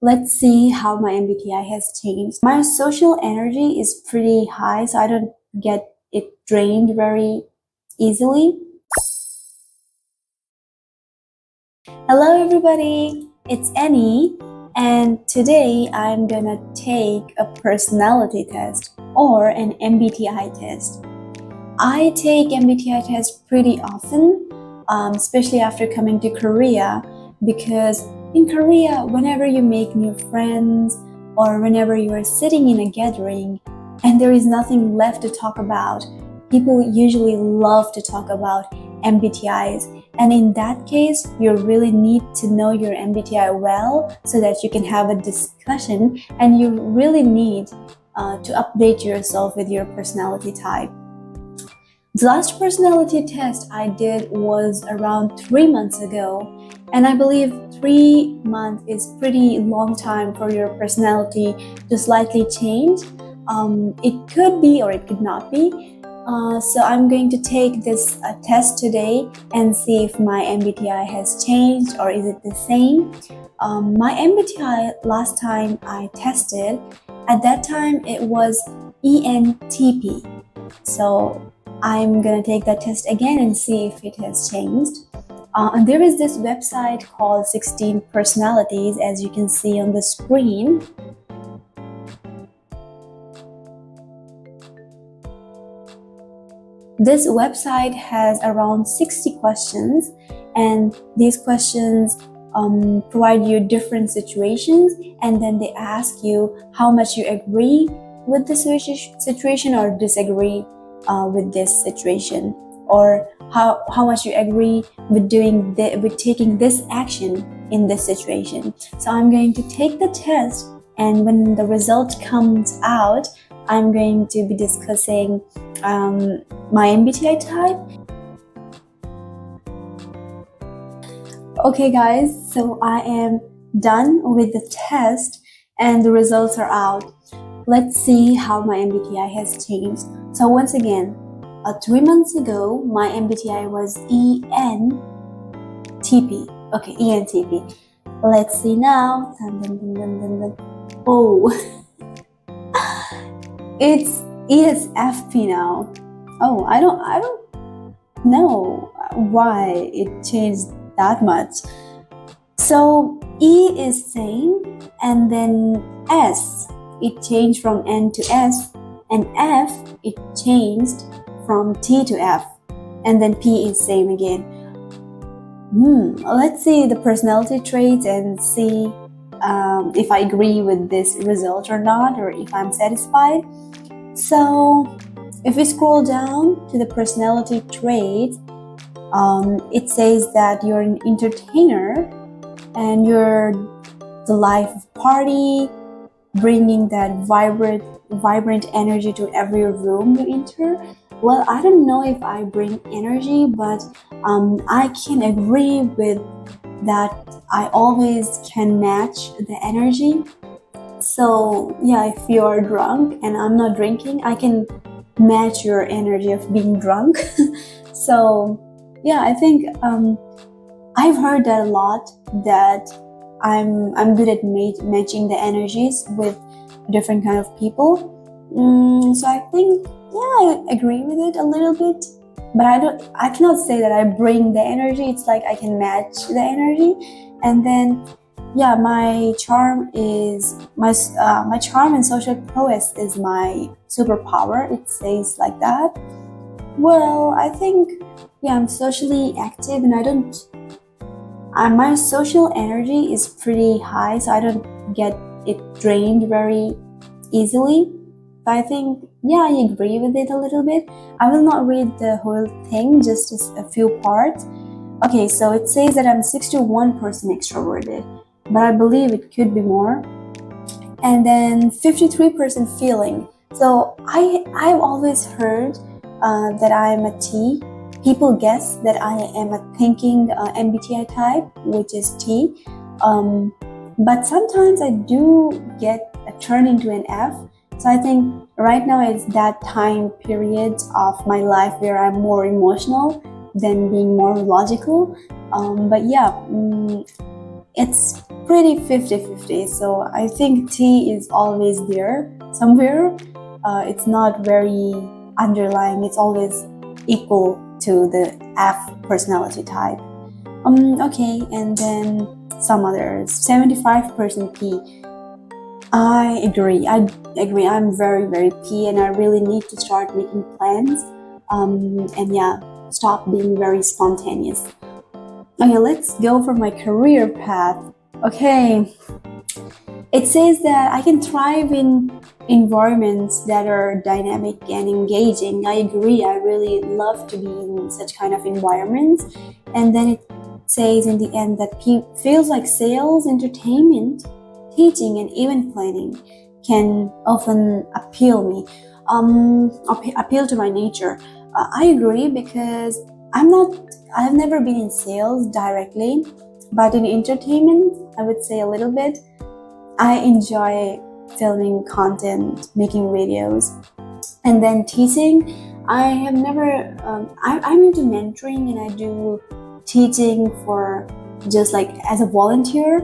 Let's see how my MBTI has changed. My social energy is pretty high, so I don't get it drained very easily. Hello everybody, it's Annie, and today I'm gonna take a personality test or an MBTI test. I take MBTI tests pretty often, especially after coming to Korea, because in Korea, whenever you make new friends or whenever you are sitting in a gathering and there is nothing left to talk about, people usually love to talk about MBTIs. And in that case, you really need to know your MBTI well so that you can have a discussion, and you really need to update yourself with your personality type. The last personality test I did was around 3 months ago, and I believe 3 months is pretty long time for your personality to slightly change. It could be or it could not be. So I'm going to take this test today and see if my MBTI has changed or is it the same. My MBTI last time I tested, at that time it was ENTP. So I'm gonna take that test again and see if it has changed. And there is this website called 16 Personalities, as you can see on the screen. This website has around 60 questions, and these questions provide you different situations, and then they ask you how much you agree with the situation or disagree with this situation, or how much you agree with taking this action in this situation. So I'm going to take the test, and when the result comes out, I'm going to be discussing my MBTI type. Okay guys, so I am done with the test and the results are out. Let's see how my MBTI has changed. So once again, 3 months ago, my MBTI was ENTP. Okay, ENTP. Let's see now. Oh, it's ESFP now. Oh, I don't know why it changed that much. So E is same, and then S, it changed from N to S, and F, it changed from T to F, and then P is same again. Let's see the personality traits and see if I agree with this result or not, or if I'm satisfied. So if we scroll down to the personality traits, it says that you're an entertainer and you're the life of party, bringing that vibrant energy to every room you enter. Well, I don't know if I bring energy, but I can agree with that. I always can match the energy. So yeah, if you are drunk and I'm not drinking, I can match your energy of being drunk. So yeah, I think I've heard that a lot, that I'm good at matching the energies with different kind of people. So I think, yeah, I agree with it a little bit, but I cannot say that I bring the energy. It's like I can match the energy. And then yeah, my charm and social prowess is my superpower. It says like that. Well, I think, yeah, I'm socially active, and my social energy is pretty high, so I don't get it drained very easily. So I think, yeah, I agree with it a little bit. I will not read the whole thing, just a few parts. Okay, so it says that I'm 61% extroverted, but I believe it could be more. And then 53% feeling. So I've always heard that I am a T. People guess that I am a thinking MBTI type, which is T. But sometimes I do get a turn into an F. So I think right now it's that time period of my life where I'm more emotional than being more logical. But yeah, it's pretty 50-50. So I think T is always there somewhere. It's not very underlying. It's always equal to the F personality type. Okay, and then some others. 75% P. I agree. I'm very, very P, and I really need to start making plans. And yeah, stop being very spontaneous. Okay, let's go for my career path. Okay, it says that I can thrive in environments that are dynamic and engaging. I agree. I really love to be in such kind of environments. And then it says in the end that feels like sales, entertainment, teaching, and event planning can often appeal to my nature. I agree because I've never been in sales directly, but in entertainment, I would say a little bit. I enjoy filming content, making videos, and then teaching. I have never, I'm into mentoring, and I do teaching for just like as a volunteer.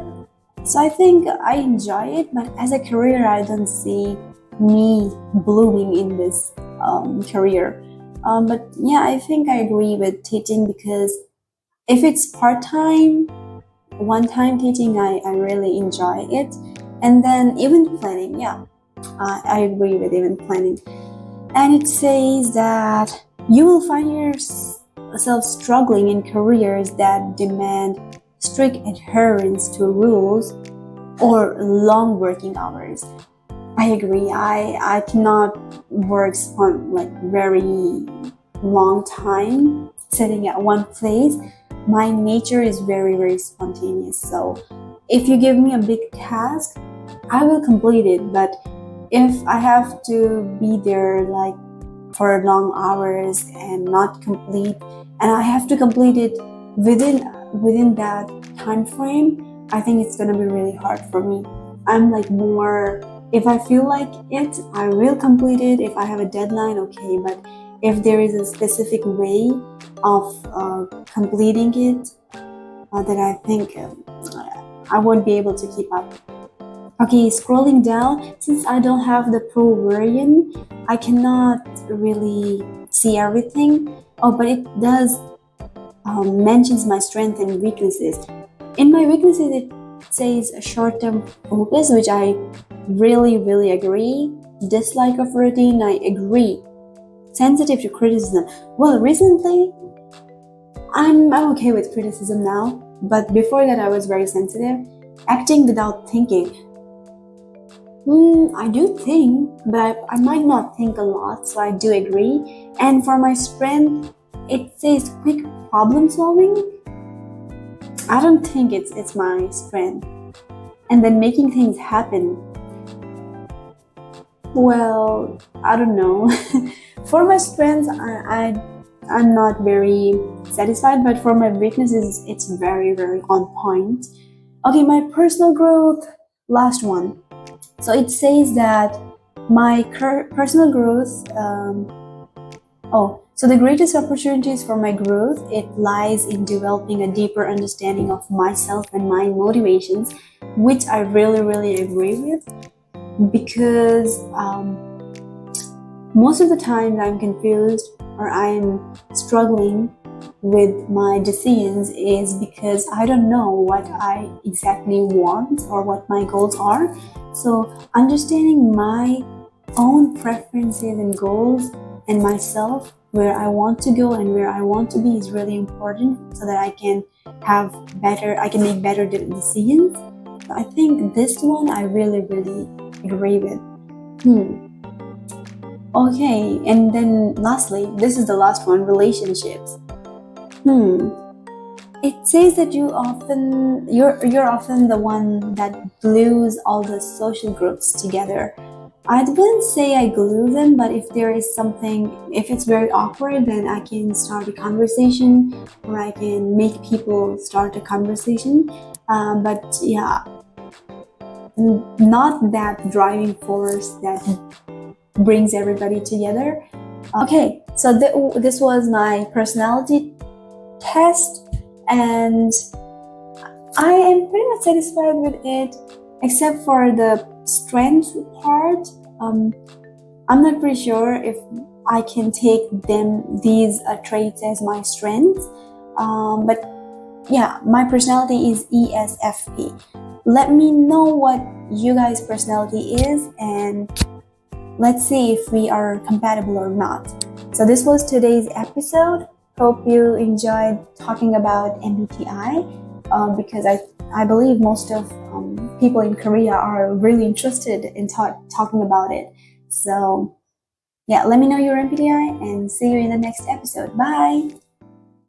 So I think I enjoy it, but as a career, I don't see me blooming in this career. But yeah, I think I agree with teaching because if it's part-time, one-time teaching, I really enjoy it. And then event planning, yeah, I agree with event planning. And it says that you will find yourself struggling in careers that demand strict adherence to rules or long working hours. I agree. I cannot work like very long time sitting at one place. My nature is very, very spontaneous. So if you give me a big task, I will complete it. But if I have to be there like for long hours and not complete, and I have to complete it within that time frame, I think it's gonna be really hard for me. I'm like more, if I feel like it, I will complete it. If I have a deadline, okay. But if there is a specific way of completing it, then I think I won't be able to keep up. Okay, scrolling down, since I don't have the pro version, I cannot really see everything. Oh, but it does mentions my strengths and weaknesses. In my weaknesses, it says short-term focus, which I really, really agree. Dislike of routine, I agree. Sensitive to criticism. Well, recently, I'm okay with criticism now, but before that I was very sensitive. Acting without thinking. I do think, but I might not think a lot, so I do agree. And for my strength, it says quick problem solving. I don't think it's my strength. And then making things happen. Well, I don't know. For my strengths, I'm not very satisfied, but for my weaknesses, it's very, very on point. Okay, my personal growth, last one. So it says that my personal growth, so the greatest opportunities for my growth, it lies in developing a deeper understanding of myself and my motivations, which I really, really agree with, because most of the time I'm confused or I'm struggling with my decisions is because I don't know what I exactly want or what my goals are. So understanding my own preferences and goals and myself, where I want to go and where I want to be, is really important so that I can make better decisions. So I think this one I really, really agree with. Okay, and then lastly, this is the last one, relationships. It says that you're often the one that glues all the social groups together. I wouldn't say I glue them, but if there is something, if it's very awkward, then I can start a conversation, or I can make people start a conversation. But yeah, not that driving force that brings everybody together. Okay, so this was my personality test, and I am pretty much satisfied with it, except for the strength part. I'm not pretty sure if I can take these traits as my strengths. But yeah, my personality is ESFP. Let me know what you guys' personality is, and let's see if we are compatible or not. So this was today's episode. Hope you enjoyed talking about MBTI, because I believe most of people in Korea are really interested in talking about it. So yeah, let me know your MBTI and see you in the next episode. Bye!